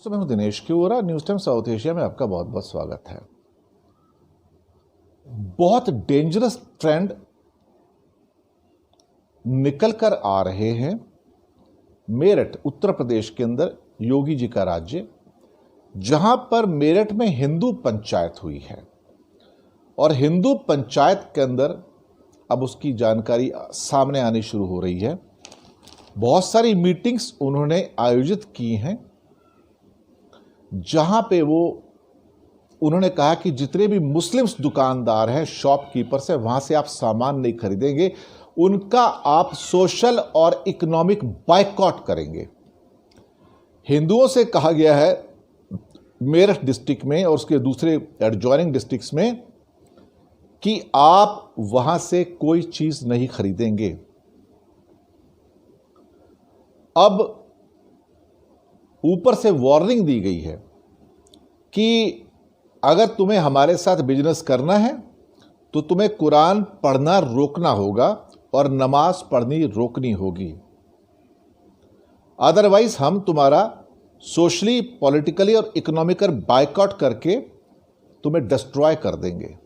तो मैं हूं Dinesh Kiora. News time south Asia में आपका बहुत बहुत स्वागत है। बहुत डेंजरस ट्रेंड निकल कर आ रहे हैं। मेरठ उत्तर प्रदेश के अंदर योगी जी का राज्य, जहां पर मेरठ में हिंदू पंचायत हुई है और हिंदू पंचायत के अंदर अब उसकी जानकारी सामने आनी शुरू हो रही है। बहुत सारी मीटिंग्स उन्होंने आयोजित की हैं, जहां पे उन्होंने कहा कि जितने भी मुस्लिम्स दुकानदार हैं, शॉपकीपर्स हैं, वहां से आप सामान नहीं खरीदेंगे, उनका आप सोशल और इकोनॉमिक बायकॉट करेंगे। हिंदुओं से कहा गया है मेरठ डिस्ट्रिक्ट में और उसके दूसरे एडजॉइनिंग डिस्ट्रिक्ट्स में कि आप वहां से कोई चीज नहीं खरीदेंगे। अब ऊपर से वार्निंग दी गई है कि अगर तुम्हें हमारे साथ बिजनेस करना है तो तुम्हें कुरान पढ़ना रोकना होगा और नमाज पढ़नी रोकनी होगी, अदरवाइज हम तुम्हारा सोशली, पॉलिटिकली और इकोनॉमिकल बायकॉट करके तुम्हें डिस्ट्रॉय कर देंगे।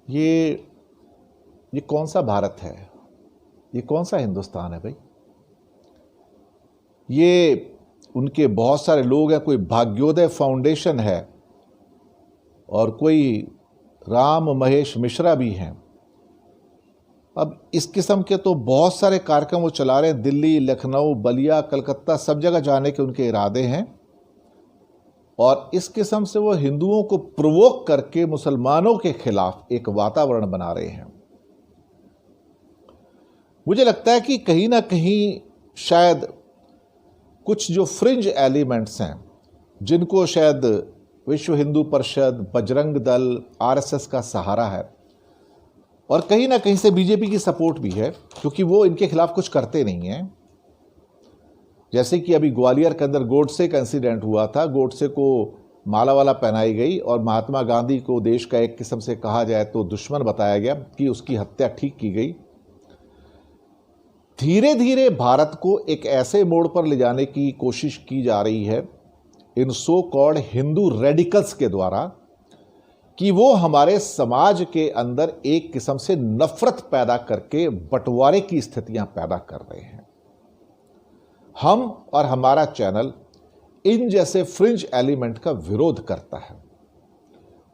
ये कौन सा भारत है? ये कौन सा हिंदुस्तान है भाई? ये उनके बहुत सारे लोग हैं, कोई भाग्योदय फाउंडेशन है और कोई राम महेश मिश्रा भी हैं। अब इस किस्म के तो बहुत सारे कार्यक्रम वो चला रहे हैं। दिल्ली, लखनऊ, बलिया, कलकत्ता, सब जगह जाने के उनके इरादे हैं और इस किस्म से वो हिंदुओं को प्रोवोक करके मुसलमानों के खिलाफ एक वातावरण बना रहे हैं। मुझे लगता है कि कहीं ना कहीं शायद कुछ जो फ्रिंज एलिमेंट्स हैं, जिनको शायद विश्व हिंदू परिषद, बजरंग दल, आरएसएस का सहारा है और कहीं ना कहीं से बीजेपी की सपोर्ट भी है, क्योंकि वो इनके खिलाफ कुछ करते नहीं हैं। जैसे कि अभी ग्वालियर के अंदर गोडसे का इंसिडेंट हुआ था, गोडसे को माला वाला पहनाई गई और महात्मा गांधी को देश का एक किस्म से कहा जाए तो दुश्मन बताया गया कि उसकी हत्या ठीक की गई। धीरे धीरे भारत को एक ऐसे मोड़ पर ले जाने की कोशिश की जा रही है इन सो कॉल्ड हिंदू रेडिकल्स के द्वारा कि वो हमारे समाज के अंदर एक किस्म से नफरत पैदा करके बंटवारे की स्थितियां पैदा कर रहे हैं। हम और हमारा चैनल इन जैसे फ्रिंज एलिमेंट का विरोध करता है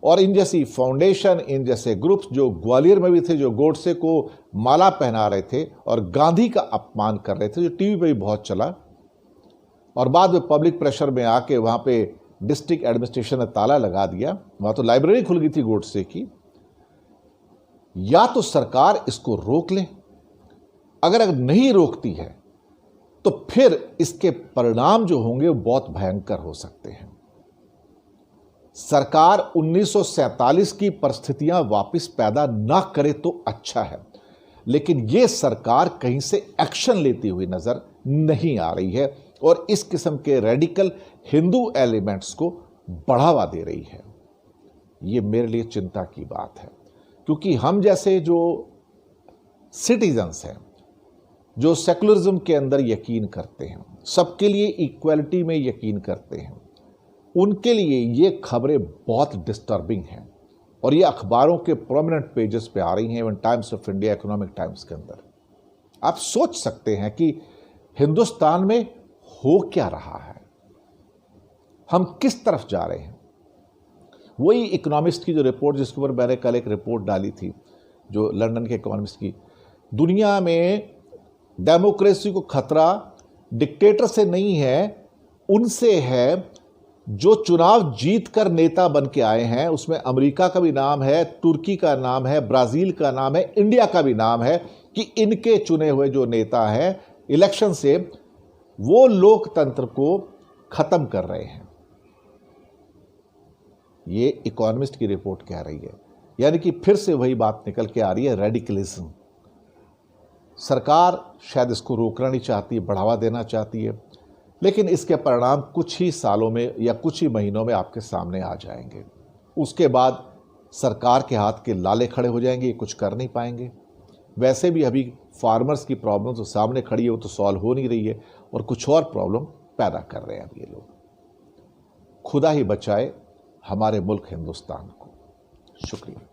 और इन जैसी फाउंडेशन, इन जैसे ग्रुप्स जो ग्वालियर में भी थे, जो गोडसे को माला पहना रहे थे और गांधी का अपमान कर रहे थे, जो टीवी पे भी बहुत चला और बाद में पब्लिक प्रेशर में आके वहां पे डिस्ट्रिक्ट एडमिनिस्ट्रेशन ने ताला लगा दिया। वहां तो लाइब्रेरी खुल गई थी गोडसे की। या तो सरकार इसको रोक ले, अगर नहीं रोकती है तो फिर इसके परिणाम जो होंगे वो बहुत भयंकर हो सकते हैं। सरकार 1947 की परिस्थितियां वापस पैदा ना करे तो अच्छा है, लेकिन यह सरकार कहीं से एक्शन लेती हुई नजर नहीं आ रही है और इस किस्म के रेडिकल हिंदू एलिमेंट्स को बढ़ावा दे रही है। यह मेरे लिए चिंता की बात है, क्योंकि हम जैसे जो सिटीजन्स हैं, जो सेकुलरिज्म के अंदर यकीन करते हैं, सबके लिए इक्वलिटी में यकीन करते हैं, उनके लिए ये खबरें बहुत डिस्टर्बिंग हैं और ये अखबारों के प्रोमिनेंट पेजेस पे आ रही हैं, even times of India, economic times के अंदर। आप सोच सकते हैं कि हिंदुस्तान में हो क्या रहा है, हम किस तरफ जा रहे हैं। वही इकोनॉमिस्ट की जो रिपोर्ट, जिसके ऊपर मैंने कल एक रिपोर्ट डाली थी, जो लंदन के इकोनॉमिस्ट की, दुनिया में डेमोक्रेसी को खतरा डिक्टेटर से नहीं है, उनसे है जो चुनाव जीत कर नेता बन के आए हैं। उसमें अमेरिका का भी नाम है, तुर्की का नाम है, ब्राजील का नाम है, इंडिया का भी नाम है कि इनके चुने हुए जो नेता हैं इलेक्शन से, वो लोकतंत्र को खत्म कर रहे हैं। ये इकोनॉमिस्ट की रिपोर्ट कह रही है। यानी कि फिर से वही बात निकल के आ रही है, रेडिकलिज्म। सरकार शायद इसको रोकना नहीं चाहती, बढ़ावा देना चाहती है, लेकिन इसके परिणाम कुछ ही सालों में या कुछ ही महीनों में आपके सामने आ जाएंगे। उसके बाद सरकार के हाथ के लाले खड़े हो जाएंगे, ये कुछ कर नहीं पाएंगे। वैसे भी अभी फार्मर्स की प्रॉब्लम तो सामने खड़ी है, वो तो सॉल्व हो नहीं रही है और कुछ और प्रॉब्लम पैदा कर रहे हैं अब ये लोग। खुदा ही बचाए हमारे मुल्क हिंदुस्तान को। शुक्रिया।